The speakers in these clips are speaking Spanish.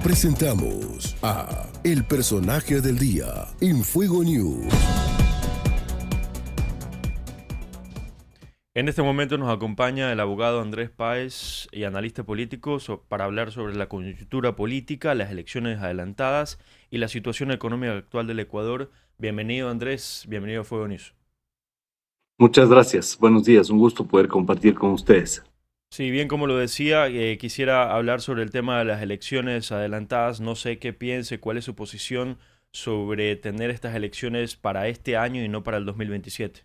Presentamos a El Personaje del Día en Fuego News. En este momento nos acompaña el abogado Andrés Páez y analista político para hablar sobre la coyuntura política, las elecciones adelantadas y la situación económica actual del Ecuador. Bienvenido Andrés, bienvenido a Fuego News. Muchas gracias. Buenos días. Un gusto poder compartir con ustedes. Sí, bien como lo decía, quisiera hablar sobre el tema de las elecciones adelantadas. No sé qué piense, cuál es su posición sobre tener estas elecciones para este año y no para el 2027.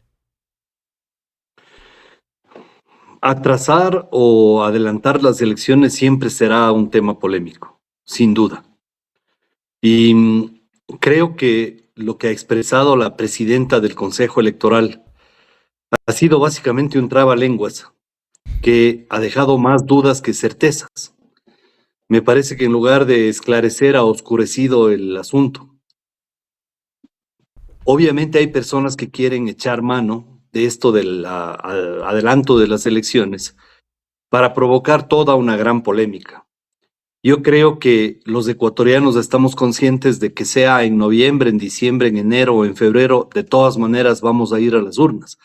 Atrasar o adelantar las elecciones siempre será un tema polémico, sin duda. Y creo que lo que ha expresado la presidenta del Consejo Electoral ha sido básicamente un trabalenguas que ha dejado más dudas que certezas. Me parece que en lugar de esclarecer ha oscurecido el asunto. Obviamente hay personas que quieren echar mano de esto del adelanto de las elecciones para provocar toda una gran polémica. Yo creo que los ecuatorianos estamos conscientes de que sea en noviembre, en diciembre, en enero o en febrero, de todas maneras vamos a ir a las urnas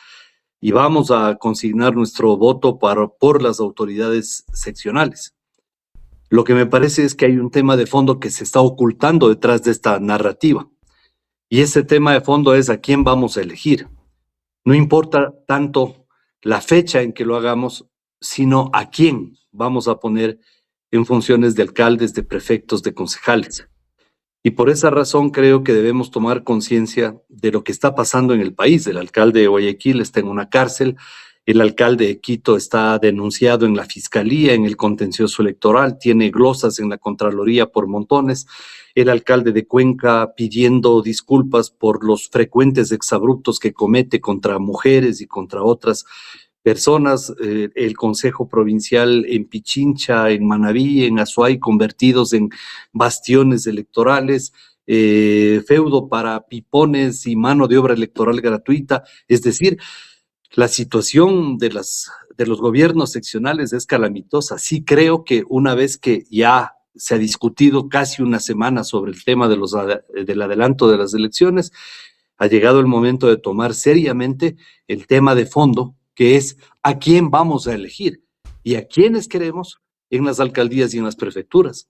y vamos a consignar nuestro voto por las autoridades seccionales. Lo que me parece es que hay un tema de fondo que se está ocultando detrás de esta narrativa. Y ese tema de fondo es a quién vamos a elegir. No importa tanto la fecha en que lo hagamos, sino a quién vamos a poner en funciones de alcaldes, de prefectos, de concejales. Y por esa razón creo que debemos tomar conciencia de lo que está pasando en el país. El alcalde de Guayaquil está en una cárcel, el alcalde de Quito está denunciado en la fiscalía, en el contencioso electoral, tiene glosas en la Contraloría por montones, el alcalde de Cuenca pidiendo disculpas por los frecuentes exabruptos que comete contra mujeres y contra otras personas, el Consejo Provincial en Pichincha, en Manabí, en Azuay, convertidos en bastiones electorales, feudo para pipones y mano de obra electoral gratuita. Es decir, la situación de los gobiernos seccionales es calamitosa. Sí creo que una vez que ya se ha discutido casi una semana sobre el tema del adelanto de las elecciones, ha llegado el momento de tomar seriamente el tema de fondo, que es a quién vamos a elegir y a quiénes queremos en las alcaldías y en las prefecturas.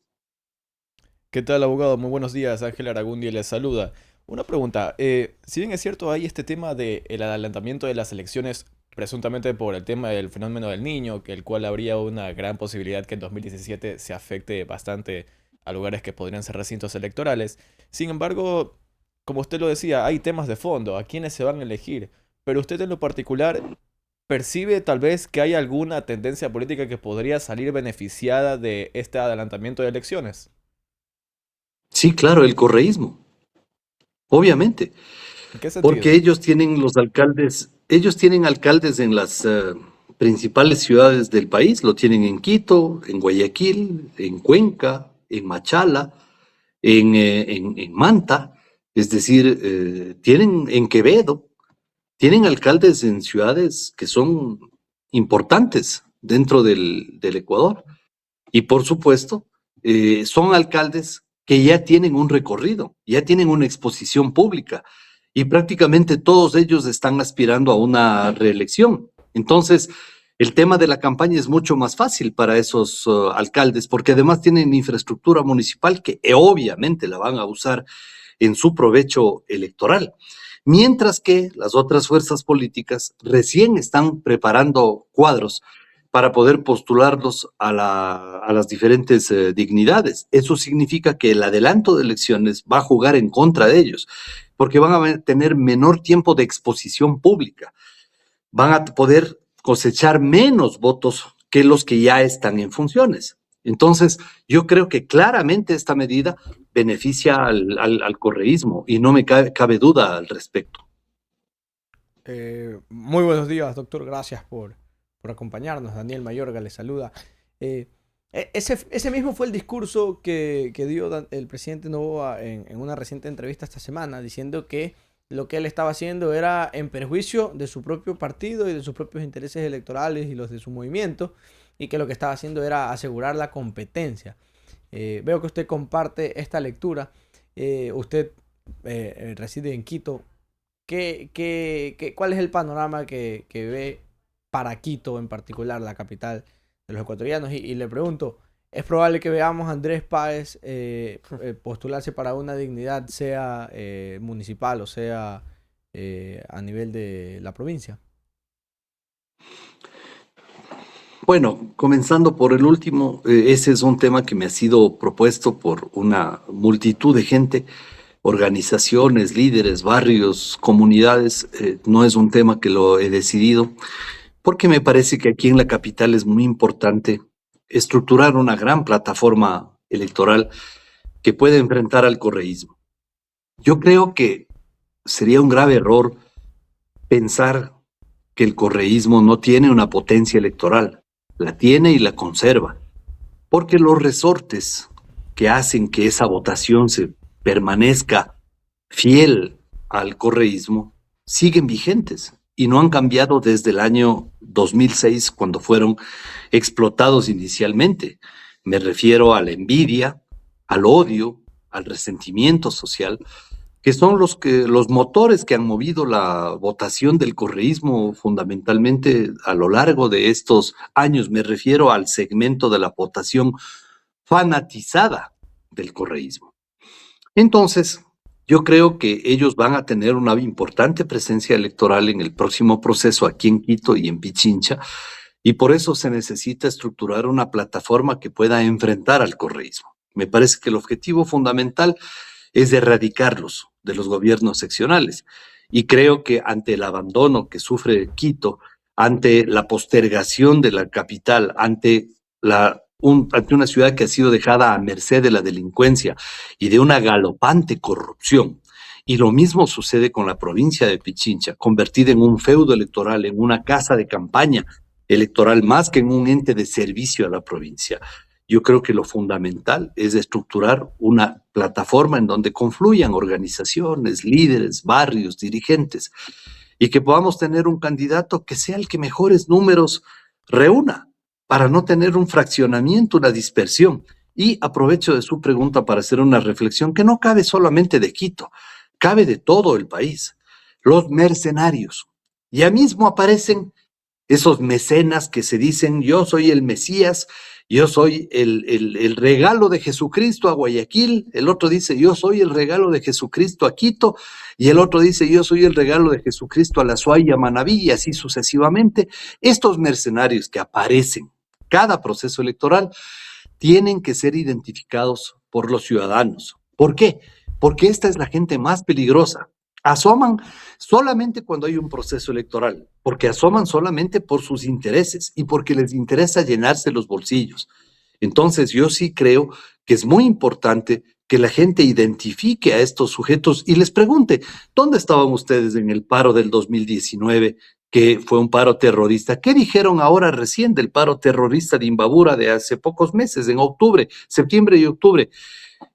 ¿Qué tal, abogado? Muy buenos días. Ángel Aragundi les saluda. Una pregunta. Si bien es cierto, hay este tema del adelantamiento de las elecciones, presuntamente por el tema del fenómeno del niño, que el cual habría una gran posibilidad que en 2017 se afecte bastante a lugares que podrían ser recintos electorales. Sin embargo, como usted lo decía, hay temas de fondo, a quiénes se van a elegir. Pero usted en lo particular percibe tal vez que hay alguna tendencia política que podría salir beneficiada de este adelantamiento de elecciones. Sí, claro, el correísmo, obviamente, ¿En qué porque sentido? ellos tienen alcaldes en las principales ciudades del país, lo tienen en Quito, en Guayaquil, en Cuenca, en Machala, en Manta, es decir, tienen en Quevedo, tienen alcaldes en ciudades que son importantes dentro del Ecuador. Y por supuesto, son alcaldes que ya tienen un recorrido, ya tienen una exposición pública y prácticamente todos ellos están aspirando a una reelección. Entonces, el tema de la campaña es mucho más fácil para esos alcaldes porque además tienen infraestructura municipal que obviamente la van a usar en su provecho electoral. Mientras que las otras fuerzas políticas recién están preparando cuadros para poder postularlos a las diferentes dignidades. Eso significa que el adelanto de elecciones va a jugar en contra de ellos, porque van a tener menor tiempo de exposición pública, van a poder cosechar menos votos que los que ya están en funciones. Entonces, yo creo que claramente esta medida beneficia al correísmo y no me cabe duda al respecto. Muy buenos días, doctor. Gracias por acompañarnos. Daniel Mayorga le saluda. Eh, ese mismo fue el discurso que dio el presidente Noboa en una reciente entrevista esta semana, diciendo que lo que él estaba haciendo era en perjuicio de su propio partido y de sus propios intereses electorales y los de su movimiento, y que lo que estaba haciendo era asegurar la competencia. Veo que usted comparte esta lectura. Usted reside en Quito. ¿Cuál es el panorama que ve para Quito en particular, la capital de los ecuatorianos? Y le pregunto, ¿es probable que veamos a Andrés Páez postularse para una dignidad, sea municipal o sea a nivel de la provincia? Bueno, comenzando por el último, ese es un tema que me ha sido propuesto por una multitud de gente, organizaciones, líderes, barrios, comunidades. No es un tema que lo he decidido, porque me parece que aquí en la capital es muy importante estructurar una gran plataforma electoral que pueda enfrentar al correísmo. Yo creo que sería un grave error pensar que el correísmo no tiene una potencia electoral. La tiene y la conserva, porque los resortes que hacen que esa votación se permanezca fiel al correísmo siguen vigentes y no han cambiado desde el año 2006, cuando fueron explotados inicialmente. Me refiero a la envidia, al odio, al resentimiento social, que son los motores que han movido la votación del correísmo fundamentalmente a lo largo de estos años. Me refiero al segmento de la votación fanatizada del correísmo. Entonces, yo creo que ellos van a tener una importante presencia electoral en el próximo proceso aquí en Quito y en Pichincha, y por eso se necesita estructurar una plataforma que pueda enfrentar al correísmo. Me parece que el objetivo fundamental es erradicarlos de los gobiernos seccionales. Y creo que ante el abandono que sufre Quito, ante la postergación de la capital, ante una ciudad que ha sido dejada a merced de la delincuencia y de una galopante corrupción, y lo mismo sucede con la provincia de Pichincha, convertida en un feudo electoral, en una casa de campaña electoral, más que en un ente de servicio a la provincia. Yo creo que lo fundamental es estructurar una plataforma en donde confluyan organizaciones, líderes, barrios, dirigentes, y que podamos tener un candidato que sea el que mejores números reúna, para no tener un fraccionamiento, una dispersión. Y aprovecho de su pregunta para hacer una reflexión que no cabe solamente de Quito, cabe de todo el país. Los mercenarios. Ya mismo aparecen esos mecenas que se dicen: yo soy el Mesías, yo soy el regalo de Jesucristo a Guayaquil. El otro dice: yo soy el regalo de Jesucristo a Quito. Y el otro dice: yo soy el regalo de Jesucristo a La Suay y a Manabí, y así sucesivamente. Estos mercenarios que aparecen cada proceso electoral tienen que ser identificados por los ciudadanos. ¿Por qué? Porque esta es la gente más peligrosa. Asoman solamente cuando hay un proceso electoral, porque asoman solamente por sus intereses y porque les interesa llenarse los bolsillos. Entonces, yo sí creo que es muy importante que la gente identifique a estos sujetos y les pregunte: ¿dónde estaban ustedes en el paro del 2019, que fue un paro terrorista? ¿Qué dijeron ahora recién del paro terrorista de Imbabura de hace pocos meses, en octubre, septiembre y octubre,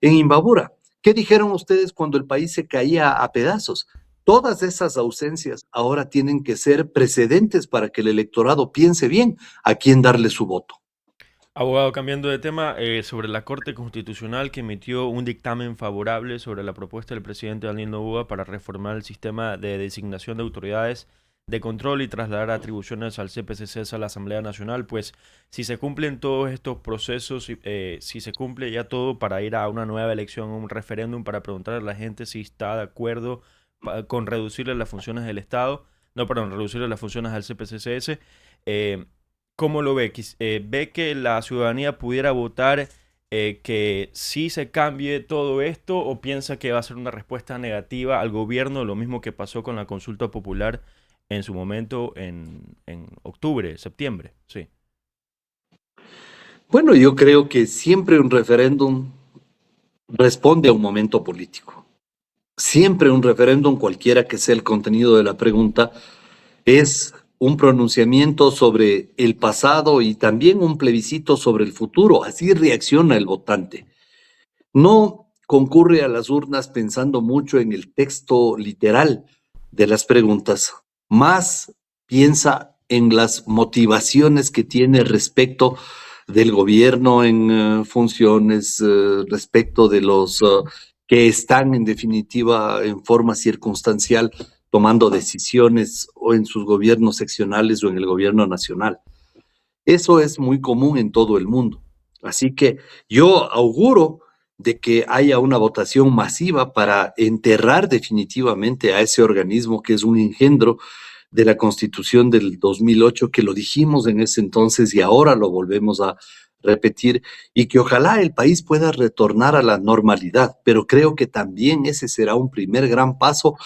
en Imbabura? ¿Qué dijeron ustedes cuando el país se caía a pedazos? Todas esas ausencias ahora tienen que ser precedentes para que el electorado piense bien a quién darle su voto. Abogado, cambiando de tema, sobre la Corte Constitucional, que emitió un dictamen favorable sobre la propuesta del presidente Daniel Noboa para reformar el sistema de designación de autoridades de control y trasladar atribuciones al CPCC a la Asamblea Nacional. Pues si se cumplen todos estos procesos, si se cumple ya todo para ir a una nueva elección, un referéndum para preguntar a la gente si está de acuerdo con reducirle las funciones del Estado, no, perdón, reducirle las funciones al CPCCS, ¿cómo lo ve? ¿Ve que la ciudadanía pudiera votar que sí se cambie todo esto, o piensa que va a ser una respuesta negativa al gobierno, lo mismo que pasó con la consulta popular en su momento en octubre, septiembre? Sí. Bueno, yo creo que siempre un referéndum responde a un momento político. Siempre un referéndum, cualquiera que sea el contenido de la pregunta, es un pronunciamiento sobre el pasado y también un plebiscito sobre el futuro. Así reacciona el votante. No concurre a las urnas pensando mucho en el texto literal de las preguntas, más piensa en las motivaciones que tiene respecto del gobierno en funciones, respecto de los que están en definitiva en forma circunstancial tomando decisiones o en sus gobiernos seccionales o en el gobierno nacional. Eso es muy común en todo el mundo. Así que yo auguro de que haya una votación masiva para enterrar definitivamente a ese organismo que es un engendro de la Constitución del 2008, que lo dijimos en ese entonces y ahora lo volvemos a repetir, y que ojalá el país pueda retornar a la normalidad, pero creo que también ese será un primer gran paso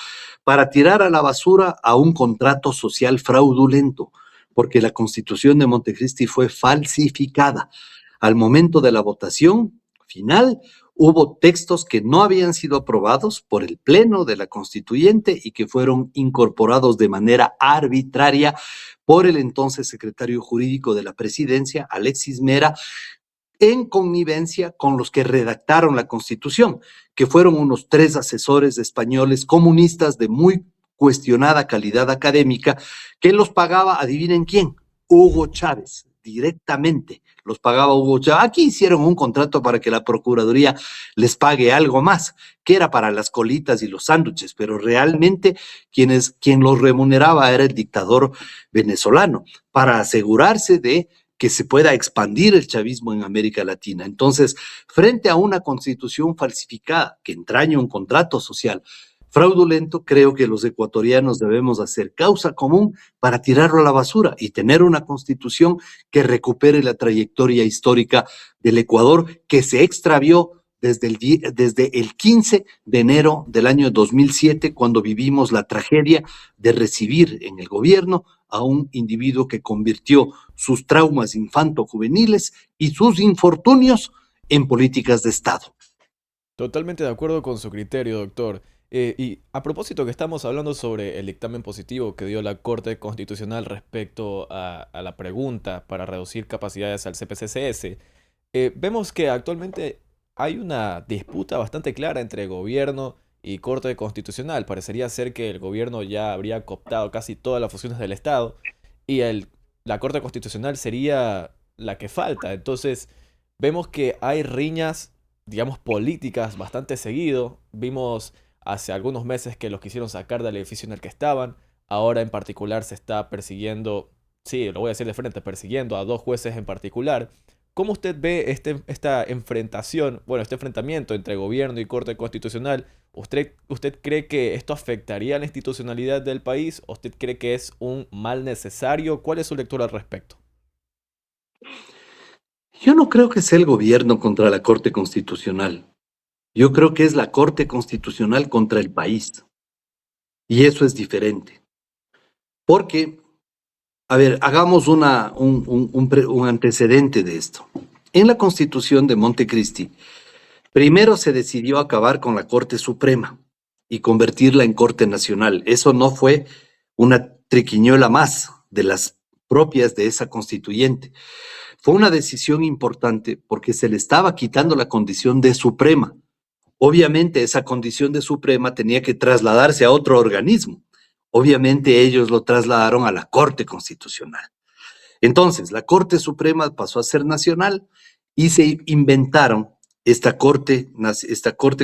para tirar a la basura a un contrato social fraudulento, porque la Constitución de Montecristi fue falsificada. Al momento de la votación final, hubo textos que no habían sido aprobados por el Pleno de la Constituyente y que fueron incorporados de manera arbitraria por el entonces secretario jurídico de la Presidencia, Alexis Mera, en connivencia con los que redactaron la Constitución, que fueron unos 3 asesores españoles comunistas de muy cuestionada calidad académica, que los pagaba, adivinen quién, Hugo Chávez, directamente los pagaba Hugo Chávez. Aquí hicieron un contrato para que la Procuraduría les pague algo más, que era para las colitas y los sándwiches, pero realmente quien los remuneraba era el dictador venezolano, para asegurarse de que se pueda expandir el chavismo en América Latina. Entonces, frente a una constitución falsificada que entraña un contrato social fraudulento, creo que los ecuatorianos debemos hacer causa común para tirarlo a la basura y tener una constitución que recupere la trayectoria histórica del Ecuador, que se extravió desde el 15 de enero del año 2007, cuando vivimos la tragedia de recibir en el gobierno a un individuo que convirtió sus traumas infanto-juveniles y sus infortunios en políticas de Estado. Totalmente de acuerdo con su criterio, doctor. Y a propósito que estamos hablando sobre el dictamen positivo que dio la Corte Constitucional respecto a la pregunta para reducir capacidades al CPCCS, vemos que actualmente hay una disputa bastante clara entre gobierno y Corte Constitucional. Parecería ser que el gobierno ya habría cooptado casi todas las funciones del Estado y la Corte Constitucional sería la que falta. Entonces, vemos que hay riñas, digamos, políticas bastante seguido. Vimos hace algunos meses que los quisieron sacar del edificio en el que estaban. Ahora en particular se está persiguiendo, sí, lo voy a decir de frente, persiguiendo a 2 jueces en particular. ¿Cómo usted ve esta enfrentación, bueno, este enfrentamiento entre gobierno y Corte Constitucional? ¿Usted cree que esto afectaría la institucionalidad del país? ¿O usted cree que es un mal necesario? ¿Cuál es su lectura al respecto? Yo no creo que sea el gobierno contra la Corte Constitucional. Yo creo que es la Corte Constitucional contra el país. Y eso es diferente. Porque, a ver, hagamos un antecedente de esto. En la Constitución de Montecristi, primero se decidió acabar con la Corte Suprema y convertirla en Corte Nacional. Eso no fue una triquiñuela más de las propias de esa constituyente. Fue una decisión importante porque se le estaba quitando la condición de Suprema. Obviamente esa condición de Suprema tenía que trasladarse a otro organismo. Obviamente ellos lo trasladaron a la Corte Constitucional. Entonces, la Corte Suprema pasó a ser nacional y se inventaron esta Corte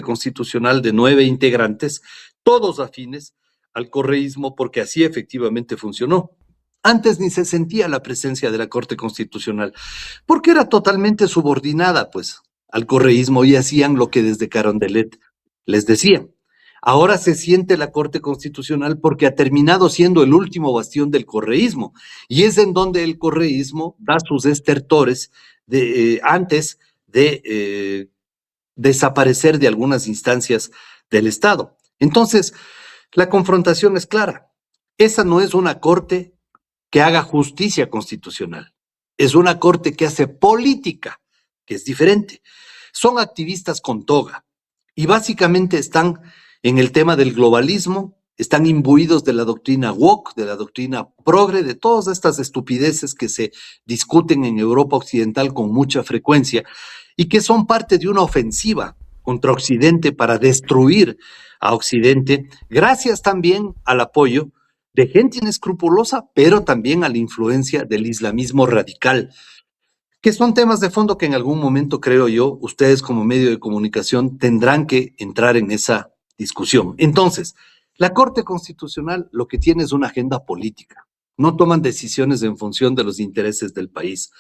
Constitucional de 9 integrantes, todos afines al correísmo, porque así efectivamente funcionó. Antes ni se sentía la presencia de la Corte Constitucional, porque era totalmente subordinada, pues, al correísmo y hacían lo que desde Carondelet les decían. Ahora se siente la Corte Constitucional porque ha terminado siendo el último bastión del correísmo y es en donde el correísmo da sus estertores antes de desaparecer de algunas instancias del Estado. Entonces, la confrontación es clara. Esa no es una corte que haga justicia constitucional. Es una corte que hace política, que es diferente. Son activistas con toga y básicamente están en el tema del globalismo, están imbuidos de la doctrina woke, de la doctrina progre, de todas estas estupideces que se discuten en Europa Occidental con mucha frecuencia y que son parte de una ofensiva contra Occidente para destruir a Occidente, gracias también al apoyo de gente inescrupulosa, pero también a la influencia del islamismo radical, que son temas de fondo que en algún momento, creo yo, ustedes como medio de comunicación tendrán que entrar en esa discusión. Entonces, la Corte Constitucional lo que tiene es una agenda política. No toman decisiones en función de los intereses del país.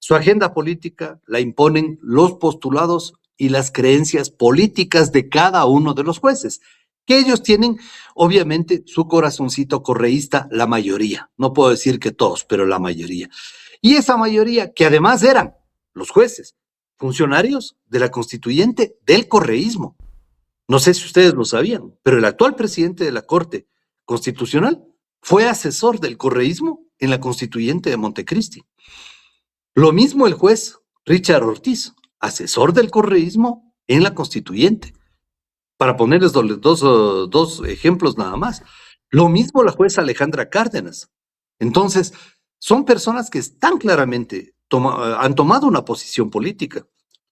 Su agenda política la imponen los postulados y las creencias políticas de cada uno de los jueces, que ellos tienen, obviamente, su corazoncito correísta, la mayoría. No puedo decir que todos, pero la mayoría. Y esa mayoría, que además eran los jueces, funcionarios de la constituyente del correísmo. No sé si ustedes lo sabían, pero el actual presidente de la Corte Constitucional fue asesor del correísmo en la constituyente de Montecristi. Lo mismo el juez Richard Ortiz, asesor del correísmo en la constituyente. Para ponerles dos ejemplos nada más. Lo mismo la jueza Alejandra Cárdenas. Entonces, son personas que están claramente, han tomado una posición política,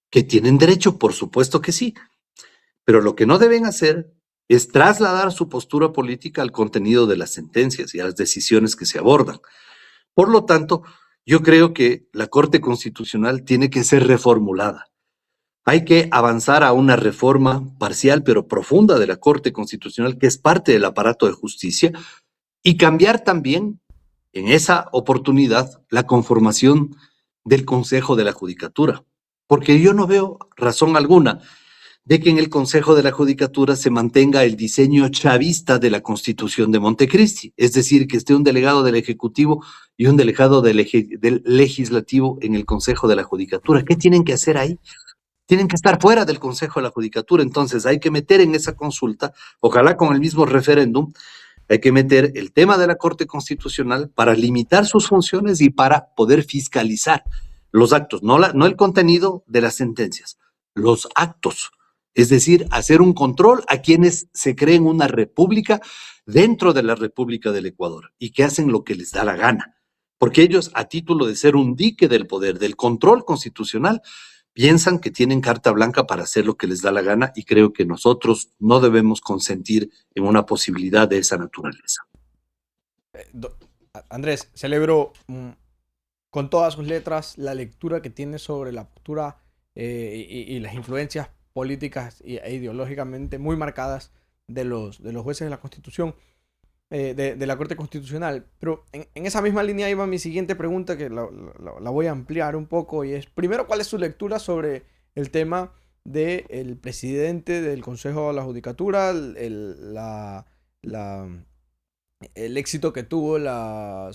que tienen derecho, por supuesto que sí, pero lo que no deben hacer es trasladar su postura política al contenido de las sentencias y a las decisiones que se abordan. Por lo tanto, yo creo que la Corte Constitucional tiene que ser reformulada. Hay que avanzar a una reforma parcial pero profunda de la Corte Constitucional, que es parte del aparato de justicia, y cambiar también en esa oportunidad la conformación del Consejo de la Judicatura, porque yo no veo razón alguna de que en el Consejo de la Judicatura se mantenga el diseño chavista de la Constitución de Montecristi, es decir, que esté un delegado del Ejecutivo y un delegado del Legislativo en el Consejo de la Judicatura. ¿Qué tienen que hacer ahí? Tienen que estar fuera del Consejo de la Judicatura. Entonces hay que meter en esa consulta, ojalá con el mismo referéndum, hay que meter el tema de la Corte Constitucional para limitar sus funciones y para poder fiscalizar los actos, no el contenido de las sentencias, los actos. Es decir, hacer un control a quienes se creen una república dentro de la República del Ecuador y que hacen lo que les da la gana. Porque ellos, a título de ser un dique del poder, del control constitucional, piensan que tienen carta blanca para hacer lo que les da la gana, y creo que nosotros no debemos consentir en una posibilidad de esa naturaleza. Andrés, celebro con todas sus letras la lectura que tiene sobre la postura y las influencias políticas e ideológicamente muy marcadas de los jueces de la Constitución, de la Corte Constitucional. Pero en esa misma línea iba mi siguiente pregunta, que la voy a ampliar un poco, y es, primero, ¿cuál es su lectura sobre el tema del presidente del Consejo de la Judicatura, el éxito que tuvo la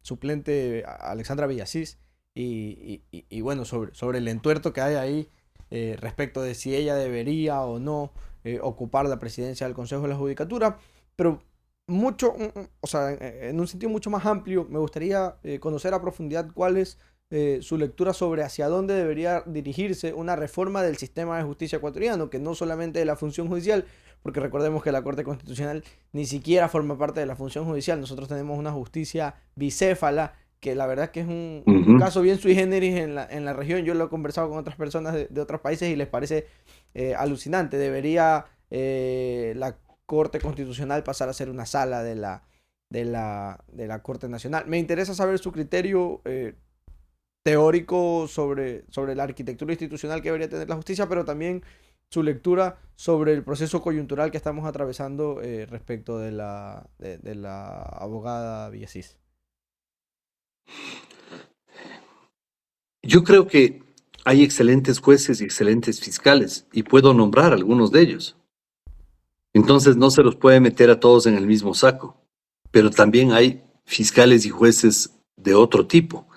suplente Alexandra Villasís, y bueno, sobre el entuerto que hay ahí respecto de si ella debería o no ocupar la presidencia del Consejo de la Judicatura? Pero mucho, o sea, en un sentido mucho más amplio, me gustaría conocer a profundidad cuál es su lectura sobre hacia dónde debería dirigirse una reforma del sistema de justicia ecuatoriano, que no solamente de la función judicial, porque recordemos que la Corte Constitucional ni siquiera forma parte de la función judicial. Nosotros tenemos una justicia bicéfala, que la verdad que es un caso bien sui generis en la región. Yo lo he conversado con otras personas de otros países y les parece alucinante. Debería la Corte Constitucional pasar a ser una sala de la Corte Nacional. Me interesa saber su criterio teórico sobre la arquitectura institucional que debería tener la justicia, pero también su lectura sobre el proceso coyuntural que estamos atravesando respecto de la abogada Villasís. Yo creo que hay excelentes jueces y excelentes fiscales, y puedo nombrar algunos de ellos. Entonces no se los puede meter a todos en el mismo saco, pero también hay fiscales y jueces de otro tipo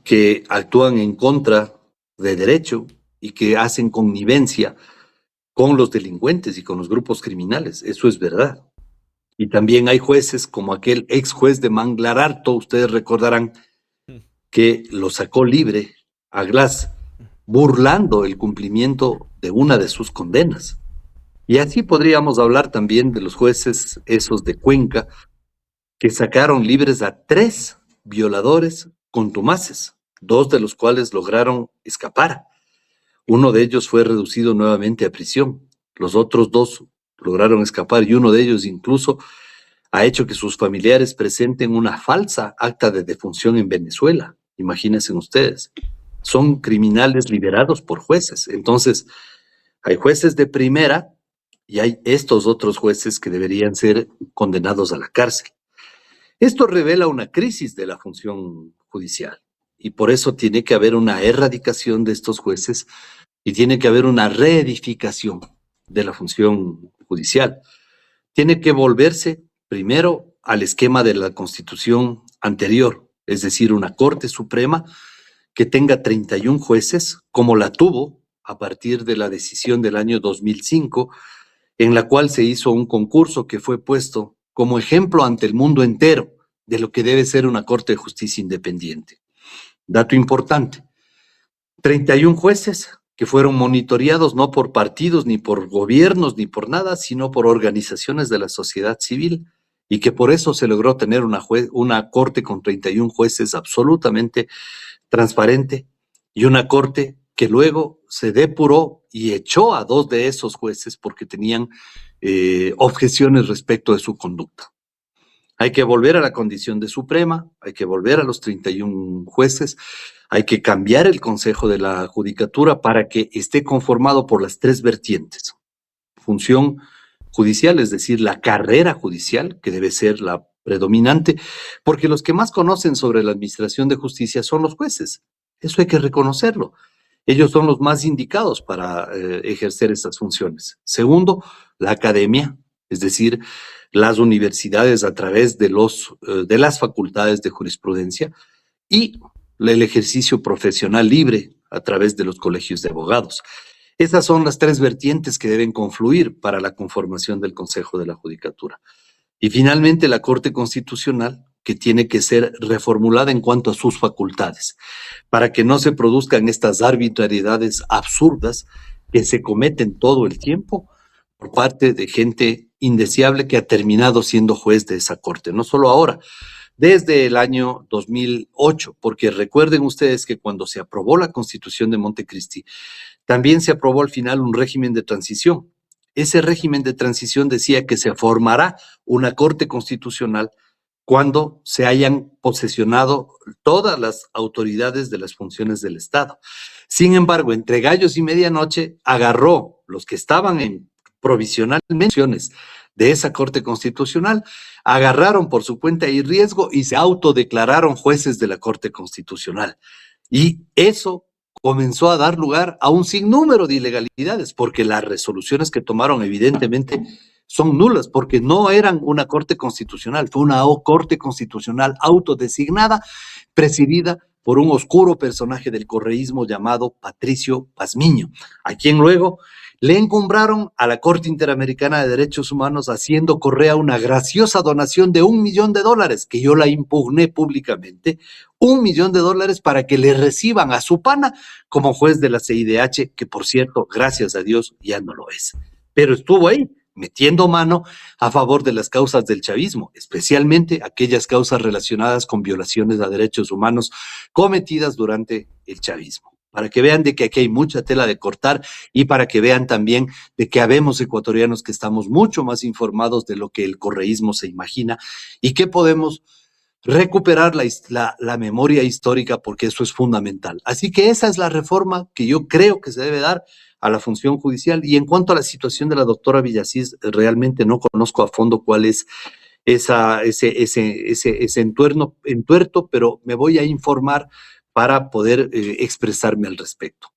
que actúan en contra de derecho y que hacen connivencia con los delincuentes y con los grupos criminales. Eso es verdad. Y también hay jueces como aquel ex juez de Manglar Alto, ustedes recordarán, que lo sacó libre a Glass, burlando el cumplimiento de una de sus condenas. Y así podríamos hablar también de los jueces esos de Cuenca, que sacaron libres a 3 violadores contumaces, 2 de los cuales lograron escapar. Uno de ellos fue reducido nuevamente a prisión. Los otros 2 lograron escapar, y uno de ellos incluso ha hecho que sus familiares presenten una falsa acta de defunción en Venezuela, imagínense ustedes. Son criminales liberados por jueces. Entonces, hay jueces de primera y hay estos otros jueces que deberían ser condenados a la cárcel. Esto revela una crisis de la función judicial y por eso tiene que haber una erradicación de estos jueces y tiene que haber una reedificación de la función judicial. Tiene que volverse primero al esquema de la Constitución anterior, es decir, una Corte Suprema que tenga 31 jueces, como la tuvo a partir de la decisión del año 2005, en la cual se hizo un concurso que fue puesto como ejemplo ante el mundo entero de lo que debe ser una Corte de Justicia independiente. Dato importante, 31 jueces que fueron monitoreados no por partidos, ni por gobiernos, ni por nada, sino por organizaciones de la sociedad civil, y que por eso se logró tener una corte con 31 jueces absolutamente transparente, y una corte que luego se depuró y echó a 2 de esos jueces porque tenían objeciones respecto de su conducta. Hay que volver a la condición de Suprema, hay que volver a los 31 jueces, hay que cambiar el Consejo de la Judicatura para que esté conformado por las 3 vertientes. Función judicial, es decir, la carrera judicial, que debe ser la predominante, porque los que más conocen sobre la administración de justicia son los jueces. Eso hay que reconocerlo. Ellos son los más indicados para ejercer esas funciones. Segundo, la academia, es decir, las universidades a través de las facultades de jurisprudencia y el ejercicio profesional libre a través de los colegios de abogados. Esas son las 3 vertientes que deben confluir para la conformación del Consejo de la Judicatura. Y finalmente la Corte Constitucional, que tiene que ser reformulada en cuanto a sus facultades, para que no se produzcan estas arbitrariedades absurdas que se cometen todo el tiempo por parte de gente indeseable que ha terminado siendo juez de esa Corte, no solo ahora, desde el año 2008, porque recuerden ustedes que cuando se aprobó la Constitución de Montecristi, también se aprobó al final un régimen de transición. Ese régimen de transición decía que se formará una Corte Constitucional cuando se hayan posesionado todas las autoridades de las funciones del Estado. Sin embargo, entre gallos y medianoche, agarró los que estaban en provisionalmente de esa Corte Constitucional, agarraron por su cuenta y riesgo y se autodeclararon jueces de la Corte Constitucional. Y eso comenzó a dar lugar a un sinnúmero de ilegalidades, porque las resoluciones que tomaron evidentemente son nulas, porque no eran una Corte Constitucional, fue una Corte Constitucional autodesignada, presidida por un oscuro personaje del correísmo llamado Patricio Pazmiño, a quien luego le encumbraron a la Corte Interamericana de Derechos Humanos haciendo Correa una graciosa donación de $1 millón, que yo la impugné públicamente, $1 millón para que le reciban a su pana como juez de la CIDH, que por cierto, gracias a Dios, ya no lo es. Pero estuvo ahí, metiendo mano a favor de las causas del chavismo, especialmente aquellas causas relacionadas con violaciones a derechos humanos cometidas durante el chavismo. Para que vean de que aquí hay mucha tela de cortar y para que vean también de que habemos ecuatorianos que estamos mucho más informados de lo que el correísmo se imagina y que podemos recuperar la memoria histórica, porque eso es fundamental. Así que esa es la reforma que yo creo que se debe dar a la función judicial. Y en cuanto a la situación de la doctora Villasís, realmente no conozco a fondo cuál es ese entuerto, pero me voy a informar para poder expresarme al respecto.